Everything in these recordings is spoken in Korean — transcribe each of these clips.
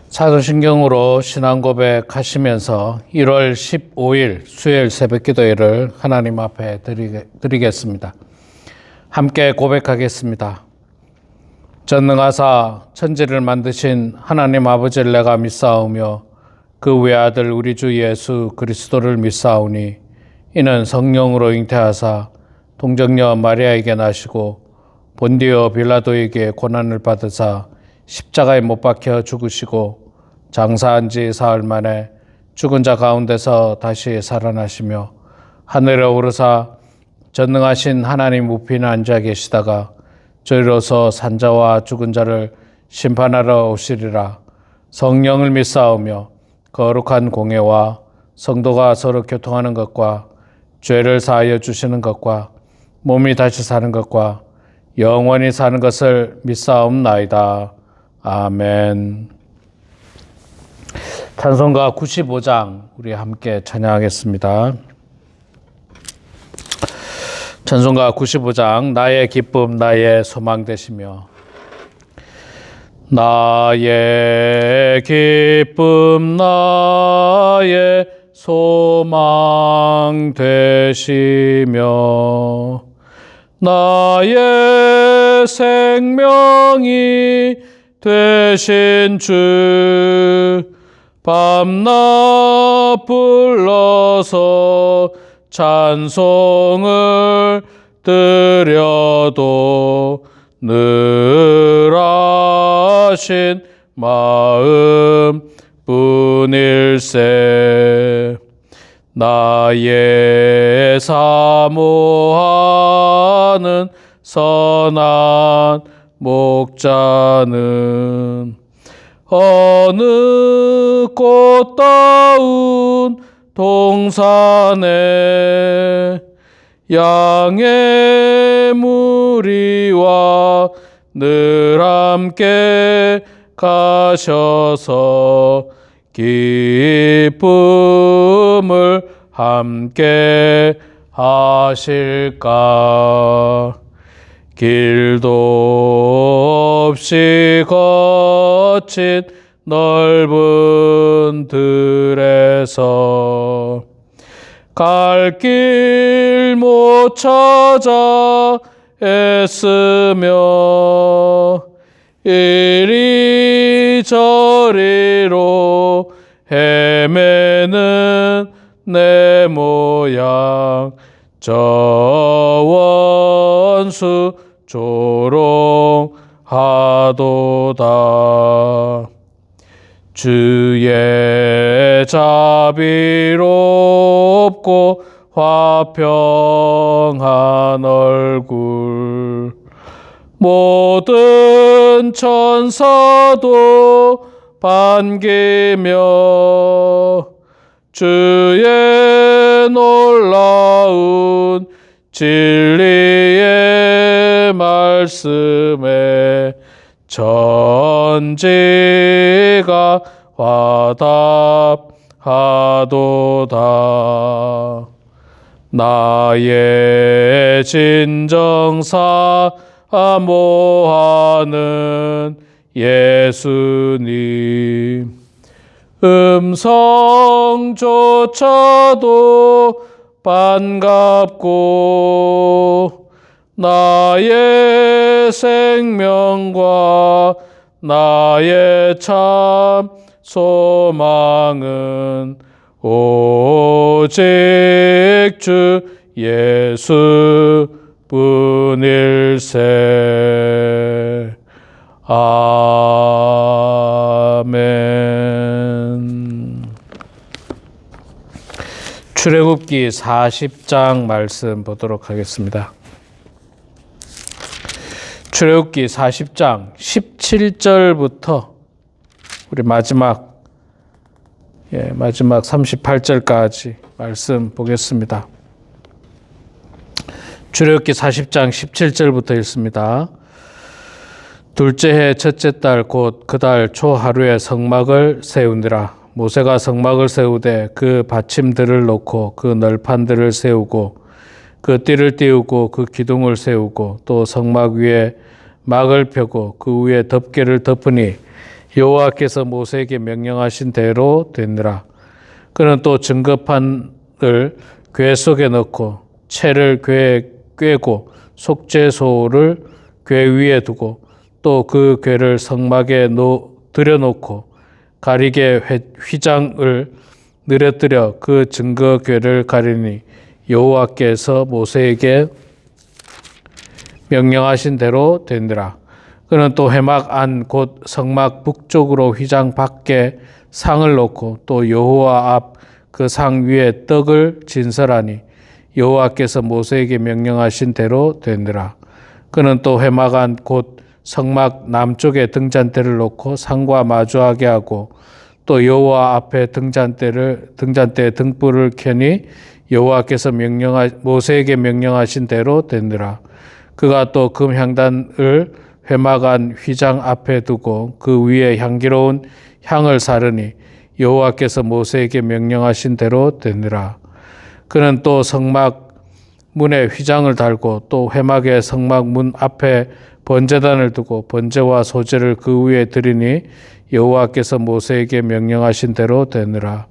사도신경으로 신앙 고백하시면서 1월 15일 수요일 새벽기도회를 하나님 앞에 드리겠습니다. 함께 고백하겠습니다. 전능하사 천지를 만드신 하나님 아버지를 내가 믿사오며 그 외아들 우리 주 예수 그리스도를 믿사오니 이는 성령으로 잉태하사 동정녀 마리아에게 나시고 본디오 빌라도에게 고난을 받으사 십자가에 못 박혀 죽으시고 장사한 지 사흘 만에 죽은 자 가운데서 다시 살아나시며 하늘에 오르사 전능하신 하나님 우편에 앉아 계시다가 저희로서 산자와 죽은 자를 심판하러 오시리라. 성령을 믿사오며 거룩한 공예와 성도가 서로 교통하는 것과 죄를 사하여 주시는 것과 몸이 다시 사는 것과 영원히 사는 것을 믿사옵나이다. 아멘. 찬송가 95장 우리 함께 찬양하겠습니다. 찬송가 95장 나의 기쁨 나의 소망 되시며 나의 기쁨 나의 소망 되시며 나의 생명이 되신 주 밤낮 불러서 찬송을 드려도 늘 하신 마음 뿐일세. 나의 사모하는 선한 목자는 어느 꽃다운 동산에 양의 무리와 늘 함께 가셔서 기쁨을 함께 하실까. 길도 없이 거친 넓은 들에서 갈 길 못 찾아 애쓰며 이리저리로 헤매는 내 모양 저 원수 조롱하도다. 주의 자비롭고 화평한 얼굴 모든 천사도 반기며 주의 놀라운 진리의 말씀에 천지가 화답하도다. 나의 진정 사모하는 예수님 음성조차도 반갑고 나의 생명과 나의 참 소망은 오직 주 예수 뿐일세. 아멘. 출애굽기 40장 말씀 보도록 하겠습니다. 출애굽기 40장 17절부터 우리 마지막 38절까지 말씀 보겠습니다. 출애굽기 40장 17절부터 읽습니다. 둘째 해 첫째 달 곧 그 달 초 하루에 성막을 세우니라. 모세가 성막을 세우되 그 받침들을 놓고 그 널판들을 세우고 그 띠를 띄우고 그 기둥을 세우고 또 성막 위에 막을 펴고 그 위에 덮개를 덮으니 여호와께서 모세에게 명령하신 대로 되느라. 그는 또 증거판을 궤 속에 넣고 채를 궤에 꿰고 속죄소를 궤 위에 두고 또 그 궤를 성막에 들여놓고 가리개 휘장을 늘어뜨려 그 증거 궤를 가리니 여호와께서 모세에게 명령하신 대로 되니라. 그는 또 회막 안 곧 성막 북쪽으로 휘장 밖에 상을 놓고 또 여호와 앞 그 상 위에 떡을 진설하니 여호와께서 모세에게 명령하신 대로 되니라. 그는 또 회막 안 곧 성막 남쪽에 등잔대를 놓고 상과 마주하게 하고 또 여호와 앞에 등잔대에 등불을 켜니 여호와께서 모세에게 명령하신 대로 되니라. 그가 또 금향단을 회막 안 휘장 앞에 두고 그 위에 향기로운 향을 사르니 여호와께서 모세에게 명령하신 대로 되니라. 그는 또 성막 문에 휘장을 달고 또 회막의 성막 문 앞에 번제단을 두고 번제와 소제를 그 위에 드리니 여호와께서 모세에게 명령하신 대로 되니라.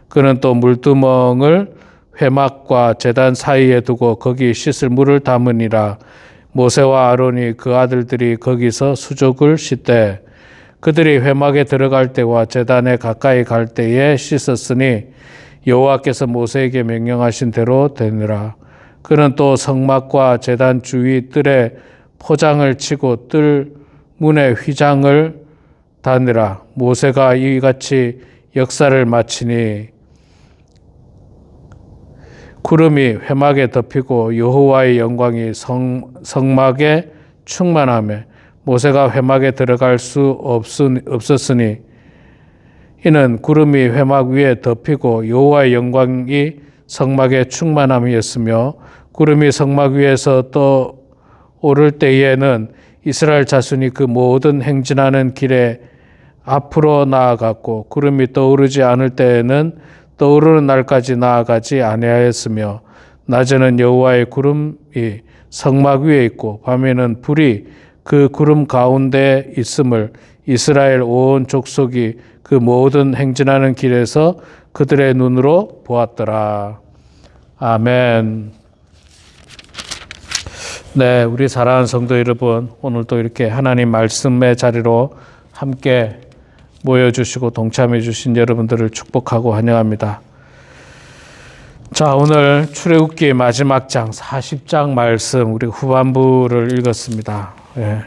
그는 또 물두멍을 회막과 제단 사이에 두고 거기 씻을 물을 담으니라. 모세와 아론이 그 아들들이 거기서 수족을 씻되 그들이 회막에 들어갈 때와 제단에 가까이 갈 때에 씻었으니 여호와께서 모세에게 명령하신 대로 되니라. 그는 또 성막과 제단 주위 뜰에 포장을 치고 뜰 문에 휘장을 다니라. 모세가 이같이 역사를 마치니 구름이 회막에 덮이고 여호와의 영광이 성막에 충만하며 모세가 회막에 들어갈 수 없었으니 이는 구름이 회막 위에 덮이고 여호와의 영광이 성막에 충만함이었으며 구름이 성막 위에서 떠오를 때에는 이스라엘 자손이 그 모든 행진하는 길에 앞으로 나아갔고 구름이 떠오르지 않을 때에는 떠오르는 날까지 나아가지 아니하였으며 낮에는 여호와의 구름이 성막 위에 있고 밤에는 불이 그 구름 가운데 있음을 이스라엘 온 족속이 그 모든 행진하는 길에서 그들의 눈으로 보았더라. 아멘. 네, 우리 사랑하는 성도 여러분, 오늘도 이렇게 하나님 말씀의 자리로 함께 모여주시고 동참해 주신 여러분들을 축복하고 환영합니다. 자, 오늘 출애굽기 마지막 장 40장 말씀 우리 후반부를 읽었습니다. 예.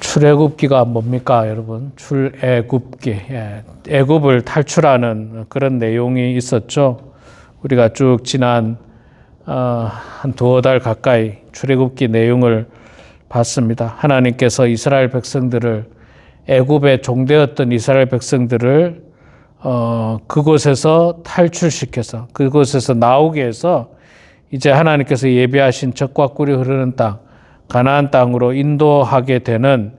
출애굽기가 뭡니까, 여러분? 출애굽기. 예. 애굽을 탈출하는 그런 내용이 있었죠. 우리가 쭉 지난 한 두어 달 가까이 출애굽기 내용을 봤습니다. 하나님께서 이스라엘 백성들을 애굽에 종되었던 이스라엘 백성들을 그곳에서 탈출시켜서 그곳에서 나오게 해서 이제 하나님께서 예비하신 젖과 꿀이 흐르는 땅 가나안 땅으로 인도하게 되는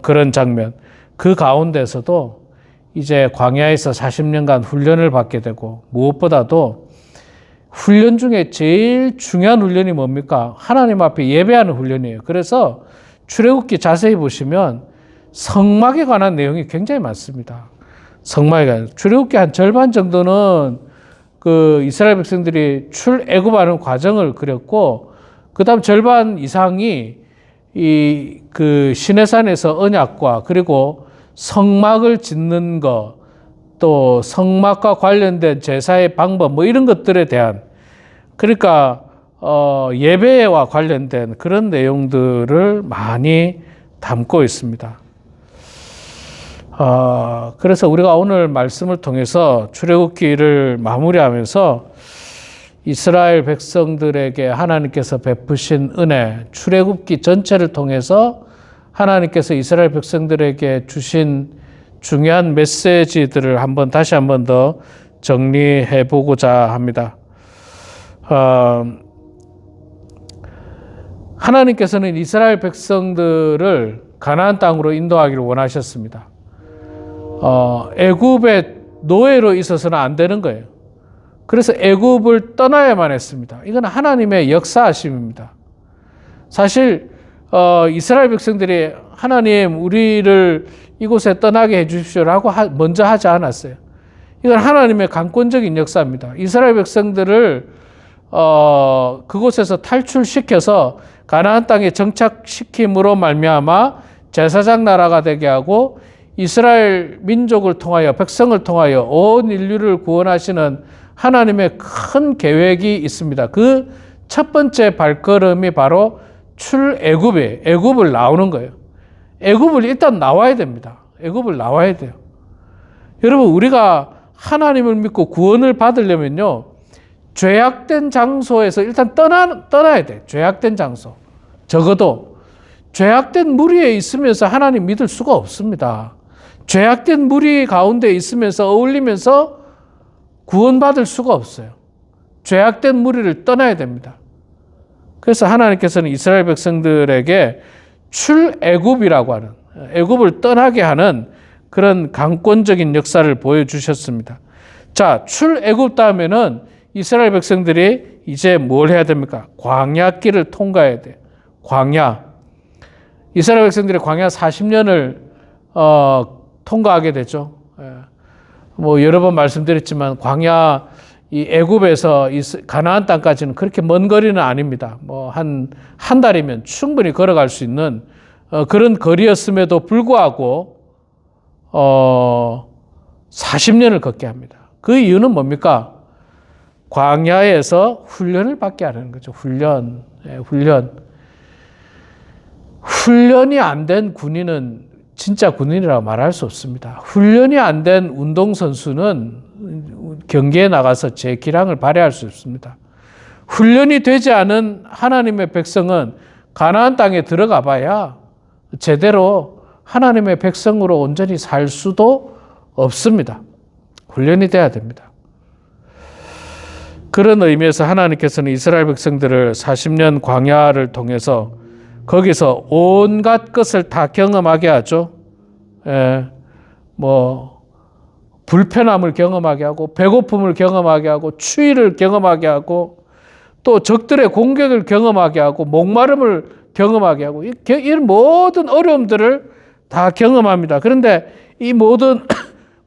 그런 장면. 그 가운데서도 이제 광야에서 40년간 훈련을 받게 되고 무엇보다도 훈련 중에 제일 중요한 훈련이 뭡니까? 하나님 앞에 예배하는 훈련이에요. 그래서 출애굽기 자세히 보시면 성막에 관한 내용이 굉장히 많습니다. 성막에 관한 출애굽기 한 절반 정도는 그 이스라엘 백성들이 출애굽하는 과정을 그렸고, 그다음 절반 이상이 그 시내산에서 언약과 그리고 성막을 짓는 것, 또 성막과 관련된 제사의 방법 뭐 이런 것들에 대한, 그러니까 예배와 관련된 그런 내용들을 많이 담고 있습니다. 그래서 우리가 오늘 말씀을 통해서 출애굽기를 마무리하면서 이스라엘 백성들에게 하나님께서 베푸신 은혜, 출애굽기 전체를 통해서 하나님께서 이스라엘 백성들에게 주신 중요한 메시지들을 다시 한 번 더 정리해 보고자 합니다. 하나님께서는 이스라엘 백성들을 가나안 땅으로 인도하기를 원하셨습니다. 애굽의 노예로 있어서는 안 되는 거예요. 그래서 애굽을 떠나야만 했습니다. 이건 하나님의 역사하심입니다. 사실 이스라엘 백성들이 하나님 우리를 이곳에 떠나게 해주십시오라고 먼저 하지 않았어요. 이건 하나님의 강권적인 역사입니다. 이스라엘 백성들을 그곳에서 탈출시켜서 가나안 땅에 정착시킴으로 말미암아 제사장 나라가 되게 하고 이스라엘 민족을 통하여 백성을 통하여 온 인류를 구원하시는 하나님의 큰 계획이 있습니다. 그 첫 번째 발걸음이 바로 출애굽이에요. 애굽을 나오는 거예요. 애굽을 일단 나와야 됩니다. 애굽을 나와야 돼요. 여러분, 우리가 하나님을 믿고 구원을 받으려면요, 죄악된 장소에서 일단 떠나야 돼. 죄악된 장소. 적어도 죄악된 무리에 있으면서 하나님 믿을 수가 없습니다. 죄악된 무리 가운데 있으면서 어울리면서 구원받을 수가 없어요. 죄악된 무리를 떠나야 됩니다. 그래서 하나님께서는 이스라엘 백성들에게 출애굽이라고 하는, 애굽을 떠나게 하는 그런 강권적인 역사를 보여주셨습니다. 자, 출애굽 다음에는 이스라엘 백성들이 이제 뭘 해야 됩니까? 광야길을 통과해야 돼요. 광야. 이스라엘 백성들이 광야 40년을 통과하게 되죠. 뭐 여러 번 말씀드렸지만 광야 이 애굽에서 가나안 땅까지는 그렇게 먼 거리는 아닙니다. 뭐 한 달이면 충분히 걸어갈 수 있는 그런 거리였음에도 불구하고 40년을 걷게 합니다. 그 이유는 뭡니까? 광야에서 훈련을 받게 하는 거죠. 훈련. 훈련이 안 된 군인은 진짜 군인이라고 말할 수 없습니다. 훈련이 안 된 운동선수는 경기에 나가서 제 기량을 발휘할 수 없습니다. 훈련이 되지 않은 하나님의 백성은 가나안 땅에 들어가 봐야 제대로 하나님의 백성으로 온전히 살 수도 없습니다. 훈련이 돼야 됩니다. 그런 의미에서 하나님께서는 이스라엘 백성들을 40년 광야를 통해서 거기서 온갖 것을 다 경험하게 하죠. 불편함을 경험하게 하고, 배고픔을 경험하게 하고, 추위를 경험하게 하고, 또 적들의 공격을 경험하게 하고, 목마름을 경험하게 하고, 이런 모든 어려움들을 다 경험합니다. 그런데 이 모든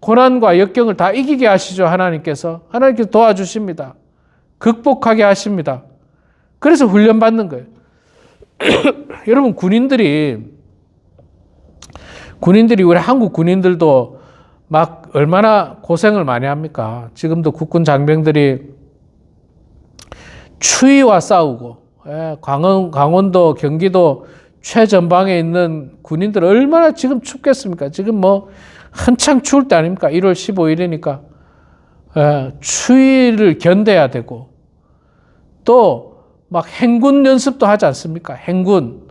고난과 역경을 다 이기게 하시죠. 하나님께서 도와주십니다. 극복하게 하십니다. 그래서 훈련받는 거예요. 여러분, 군인들이 우리 한국 군인들도 막 얼마나 고생을 많이 합니까? 지금도 국군 장병들이 추위와 싸우고, 강원도, 경기도 최전방에 있는 군인들 얼마나 지금 춥겠습니까? 지금 뭐 한창 추울 때 아닙니까? 1월 15일이니까 추위를 견뎌야 되고, 또 막 행군 연습도 하지 않습니까? 행군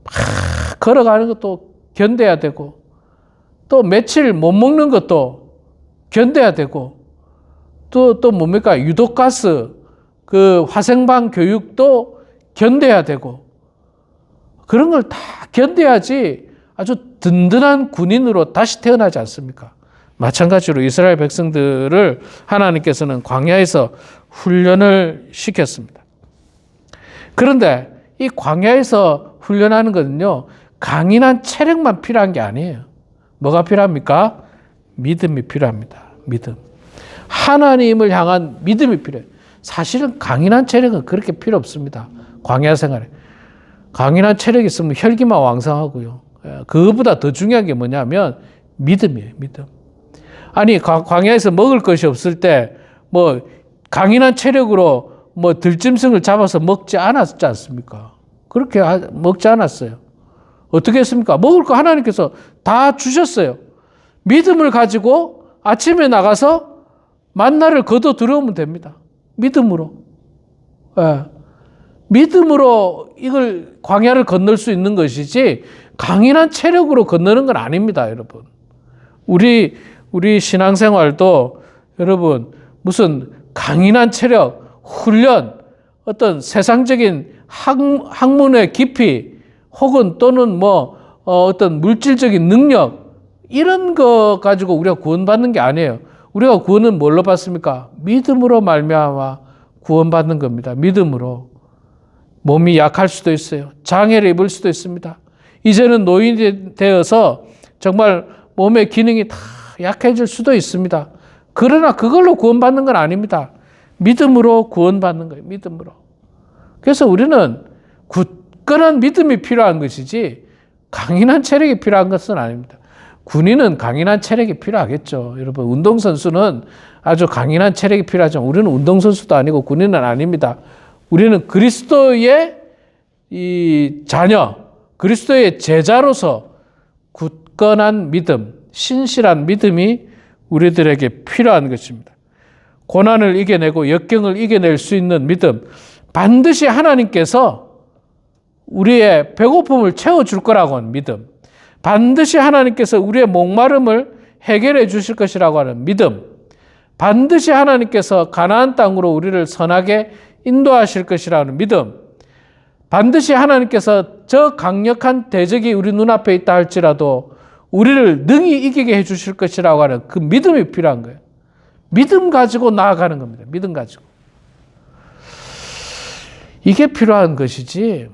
막 걸어가는 것도 견뎌야 되고, 또 며칠 못 먹는 것도 견뎌야 되고, 또 뭡니까? 유독가스 그 화생방 교육도 견뎌야 되고, 그런 걸 다 견뎌야지 아주 든든한 군인으로 다시 태어나지 않습니까? 마찬가지로 이스라엘 백성들을 하나님께서는 광야에서 훈련을 시켰습니다. 그런데 이 광야에서 훈련하는 것은요, 강인한 체력만 필요한 게 아니에요. 뭐가 필요합니까? 믿음이 필요합니다. 믿음. 하나님을 향한 믿음이 필요해요. 사실은 강인한 체력은 그렇게 필요 없습니다. 광야 생활에. 강인한 체력이 있으면 혈기만 왕성하고요. 그것보다 더 중요한 게 뭐냐면 믿음이에요. 믿음. 아니, 광야에서 먹을 것이 없을 때 뭐 강인한 체력으로 뭐 들짐승을 잡아서 먹지 않았지 않습니까? 그렇게 먹지 않았어요. 어떻게 했습니까? 먹을 거 하나님께서 다 주셨어요. 믿음을 가지고 아침에 나가서 만나를 거둬 들어오면 됩니다. 믿음으로. 믿음으로 이걸 광야를 건널 수 있는 것이지 강인한 체력으로 건너는 건 아닙니다, 여러분. 우리 신앙생활도 여러분 무슨 강인한 체력, 훈련, 어떤 세상적인 학문의 깊이 혹은 또는 어떤 물질적인 능력 이런 거 가지고 우리가 구원받는 게 아니에요. 우리가 구원은 뭘로 받습니까? 믿음으로 말미암아 구원받는 겁니다. 믿음으로. 몸이 약할 수도 있어요. 장애를 입을 수도 있습니다. 이제는 노인이 되어서 정말 몸의 기능이 다 약해질 수도 있습니다. 그러나 그걸로 구원받는 건 아닙니다. 믿음으로 구원받는 거예요. 믿음으로. 그래서 우리는 굳건한 믿음이 필요한 것이지 강인한 체력이 필요한 것은 아닙니다. 군인은 강인한 체력이 필요하겠죠. 여러분, 운동선수는 아주 강인한 체력이 필요하지만 우리는 운동선수도 아니고 군인은 아닙니다. 우리는 그리스도의 이 자녀, 그리스도의 제자로서 굳건한 믿음, 신실한 믿음이 우리들에게 필요한 것입니다. 고난을 이겨내고 역경을 이겨낼 수 있는 믿음, 반드시 하나님께서 우리의 배고픔을 채워줄 거라고 하는 믿음, 반드시 하나님께서 우리의 목마름을 해결해 주실 것이라고 하는 믿음, 반드시 하나님께서 가나안 땅으로 우리를 선하게 인도하실 것이라는 믿음, 반드시 하나님께서 저 강력한 대적이 우리 눈앞에 있다 할지라도 우리를 능히 이기게 해 주실 것이라고 하는 그 믿음이 필요한 거예요. 믿음 가지고 나아가는 겁니다. 믿음 가지고. 이게 필요한 것이지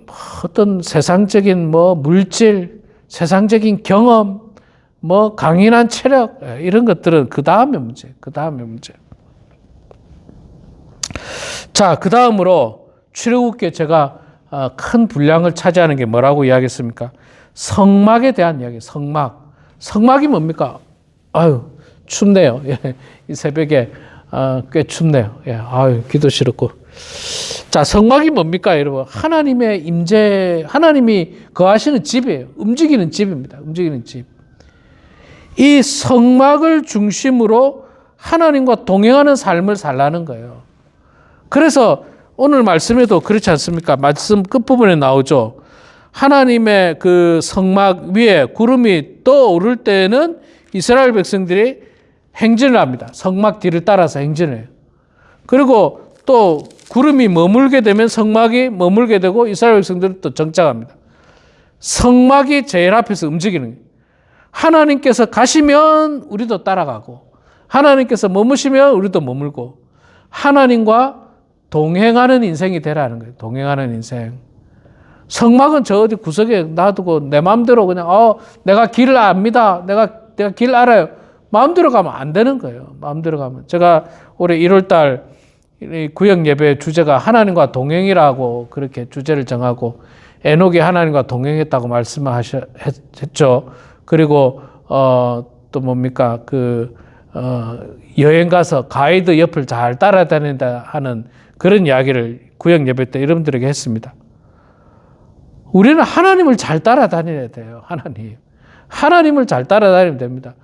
어떤 세상적인 물질, 세상적인 경험, 강인한 체력 이런 것들은 그 다음의 문제. 자, 그 다음으로 출애굽기에 제가 큰 분량을 차지하는 게 뭐라고 이야기했습니까? 성막에 대한 이야기. 성막이 뭡니까? 아유, 춥네요. 예, 이 새벽에 꽤 춥네요. 예, 아유, 기도 싫었고. 자, 성막이 뭡니까, 여러분? 하나님의 임재, 하나님이 거하시는 집이에요. 움직이는 집입니다. 움직이는 집. 이 성막을 중심으로 하나님과 동행하는 삶을 살라는 거예요. 그래서 오늘 말씀에도 그렇지 않습니까? 말씀 끝부분에 나오죠. 하나님의 그 성막 위에 구름이 떠오를 때는 이스라엘 백성들이 행진을 합니다. 성막 뒤를 따라서 행진을 해요. 그리고 또 구름이 머물게 되면 성막이 머물게 되고 이스라엘 백성들은 또 정착합니다. 성막이 제일 앞에서 움직이는 거예요. 하나님께서 가시면 우리도 따라가고 하나님께서 머무시면 우리도 머물고 하나님과 동행하는 인생이 되라는 거예요. 동행하는 인생. 성막은 저 어디 구석에 놔두고 내 마음대로 그냥 내가 길을 압니다. 내가 길 알아요. 마음대로 가면 안 되는 거예요. 마음대로 가면. 제가 올해 1월 달 구역 예배 주제가 하나님과 동행이라고 그렇게 주제를 정하고 에녹이 하나님과 동행했다고 말씀하셨죠. 그리고 또 뭡니까? 여행 가서 가이드 옆을 잘 따라다닌다 하는 그런 이야기를 구역 예배 때 여러분들에게 했습니다. 우리는 하나님을 잘 따라다녀야 돼요. 하나님을 잘 따라다니면 됩니다.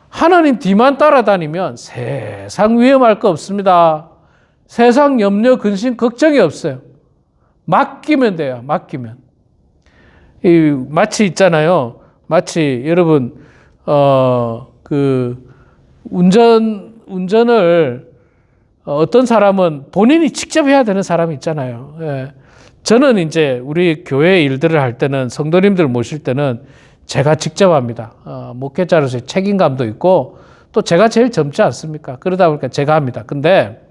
하나님 뒤만 따라다니면 세상 위험할 거 없습니다. 세상 염려, 근심, 걱정이 없어요. 맡기면 돼요. 맡기면. 마치 있잖아요. 마치 여러분 운전을 어떤 사람은 본인이 직접 해야 되는 사람이 있잖아요. 예. 저는 이제 우리 교회 일들을 할 때는 성도님들 모실 때는 제가 직접 합니다. 목회자로서의 책임감도 있고 또 제가 제일 젊지 않습니까? 그러다 보니까 제가 합니다. 근데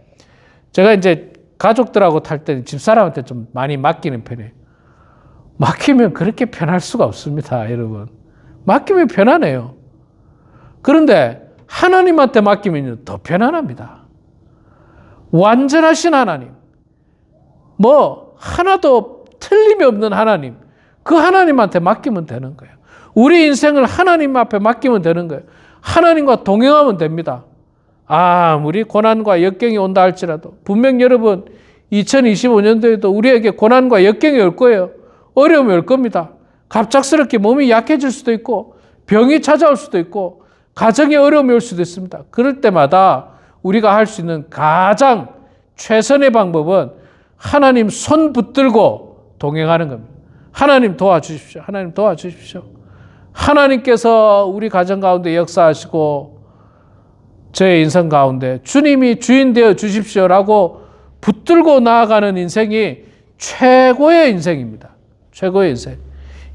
제가 이제 가족들하고 탈 때 집사람한테 좀 많이 맡기는 편이에요. 맡기면 그렇게 편할 수가 없습니다, 여러분. 맡기면 편하네요. 그런데 하나님한테 맡기면 더 편안합니다. 완전하신 하나님. 하나도 틀림이 없는 하나님. 그 하나님한테 맡기면 되는 거예요. 우리 인생을 하나님 앞에 맡기면 되는 거예요. 하나님과 동행하면 됩니다. 아무리 고난과 역경이 온다 할지라도 분명 여러분 2025년도에도 우리에게 고난과 역경이 올 거예요. 어려움이 올 겁니다. 갑작스럽게 몸이 약해질 수도 있고 병이 찾아올 수도 있고 가정에 어려움이 올 수도 있습니다. 그럴 때마다 우리가 할 수 있는 가장 최선의 방법은 하나님 손 붙들고 동행하는 겁니다. 하나님 도와주십시오. 하나님 도와주십시오. 하나님께서 우리 가정 가운데 역사하시고 저의 인생 가운데 주님이 주인 되어 주십시오라고 붙들고 나아가는 인생이 최고의 인생입니다. 최고의 인생.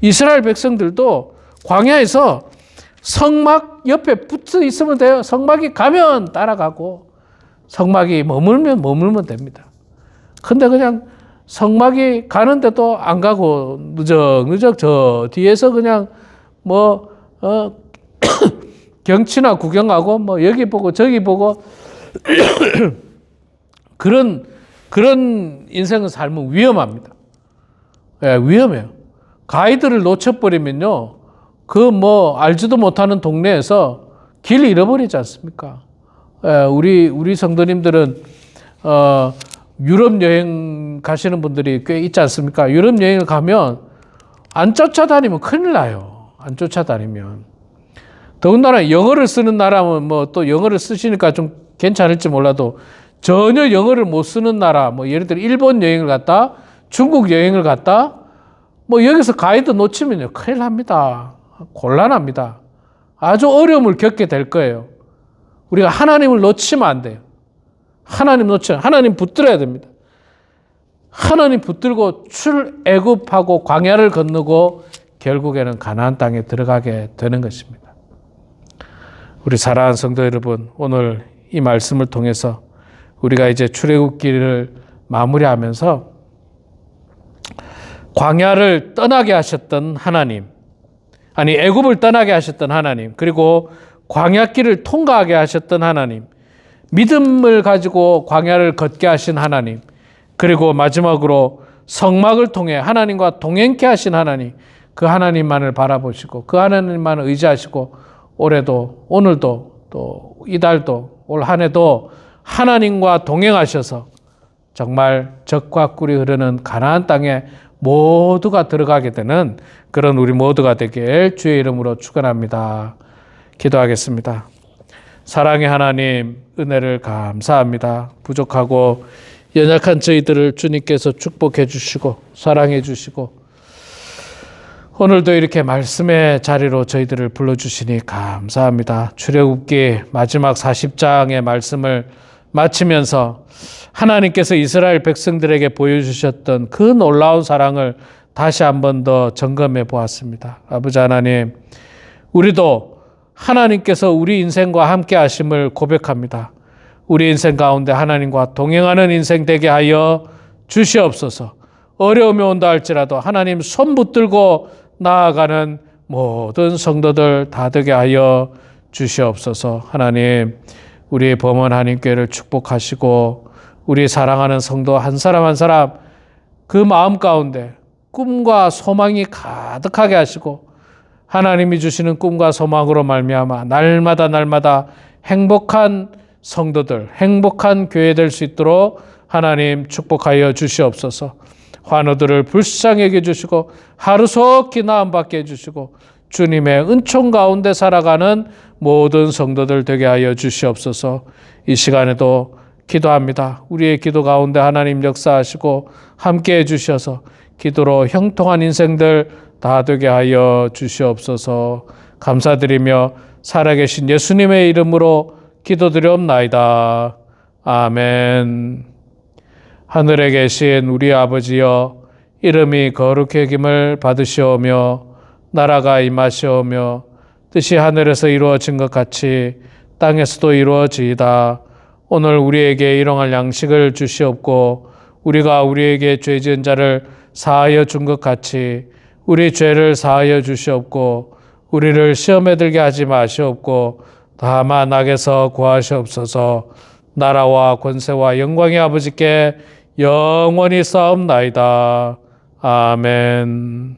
이스라엘 백성들도 광야에서 성막 옆에 붙어 있으면 돼요. 성막이 가면 따라가고 성막이 머물면 됩니다. 근데 그냥 성막이 가는데도 안 가고 느적느적 저 뒤에서 그냥 경치나 구경하고 여기 보고 저기 보고 그런 인생을 살면 위험합니다. 예, 위험해요. 가이드를 놓쳐버리면요, 알지도 못하는 동네에서 길 잃어버리지 않습니까? 예, 우리 성도님들은 유럽 여행 가시는 분들이 꽤 있지 않습니까? 유럽 여행을 가면 안 쫓아다니면 큰일 나요. 안 쫓아다니면. 더군다나 영어를 쓰는 나라면 또 영어를 쓰시니까 좀 괜찮을지 몰라도 전혀 영어를 못 쓰는 나라, 예를 들어 일본 여행을 갔다, 중국 여행을 갔다, 여기서 가이드 놓치면요, 큰일 납니다. 곤란합니다. 아주 어려움을 겪게 될 거예요. 우리가 하나님을 놓치면 안 돼요. 하나님 붙들어야 됩니다. 하나님 붙들고 출애굽하고 광야를 건너고 결국에는 가나안 땅에 들어가게 되는 것입니다. 우리 사랑하는 성도 여러분, 오늘 이 말씀을 통해서 우리가 이제 출애굽기를 마무리하면서 광야를 떠나게 하셨던 하나님, 애굽을 떠나게 하셨던 하나님, 그리고 광야길을 통과하게 하셨던 하나님, 믿음을 가지고 광야를 걷게 하신 하나님, 그리고 마지막으로 성막을 통해 하나님과 동행케 하신 하나님, 그 하나님만을 바라보시고 그 하나님만을 의지하시고 올해도, 오늘도, 또 이달도, 올 한 해도 하나님과 동행하셔서 정말 젖과 꿀이 흐르는 가나안 땅에 모두가 들어가게 되는 그런 우리 모두가 되길 주의 이름으로 축원합니다. 기도하겠습니다. 사랑의 하나님, 은혜를 감사합니다. 부족하고 연약한 저희들을 주님께서 축복해 주시고 사랑해 주시고 오늘도 이렇게 말씀의 자리로 저희들을 불러주시니 감사합니다. 출애굽기 마지막 40장의 말씀을 마치면서 하나님께서 이스라엘 백성들에게 보여주셨던 그 놀라운 사랑을 다시 한 번 더 점검해 보았습니다. 아버지 하나님, 우리도 하나님께서 우리 인생과 함께 하심을 고백합니다. 우리 인생 가운데 하나님과 동행하는 인생 되게 하여 주시옵소서. 어려움이 온다 할지라도 하나님 손 붙들고 나아가는 모든 성도들 다 되게 하여 주시옵소서. 하나님, 우리 범원 한인교회를 축복하시고 우리 사랑하는 성도 한 사람 한 사람 그 마음 가운데 꿈과 소망이 가득하게 하시고 하나님이 주시는 꿈과 소망으로 말미암아 날마다 행복한 성도들, 행복한 교회 될 수 있도록 하나님 축복하여 주시옵소서. 환우들을 불쌍히 여겨주시고 하루속히 나음받게 해주시고 주님의 은총 가운데 살아가는 모든 성도들 되게 하여 주시옵소서. 이 시간에도 기도합니다. 우리의 기도 가운데 하나님 역사하시고 함께 해주셔서 기도로 형통한 인생들 다 되게 하여 주시옵소서. 감사드리며 살아계신 예수님의 이름으로 기도드리옵나이다. 아멘. 하늘에 계신 우리 아버지여, 이름이 거룩히 여김을 받으시오며 나라가 임하시오며 뜻이 하늘에서 이루어진 것 같이 땅에서도 이루어지이다. 오늘 우리에게 일용할 양식을 주시옵고 우리가 우리에게 죄 지은 자를 사하여 준 것 같이 우리 죄를 사하여 주시옵고 우리를 시험에 들게 하지 마시옵고 다만 악에서 구하시옵소서. 나라와 권세와 영광의 아버지께 영원히 싸움나이다. 아멘.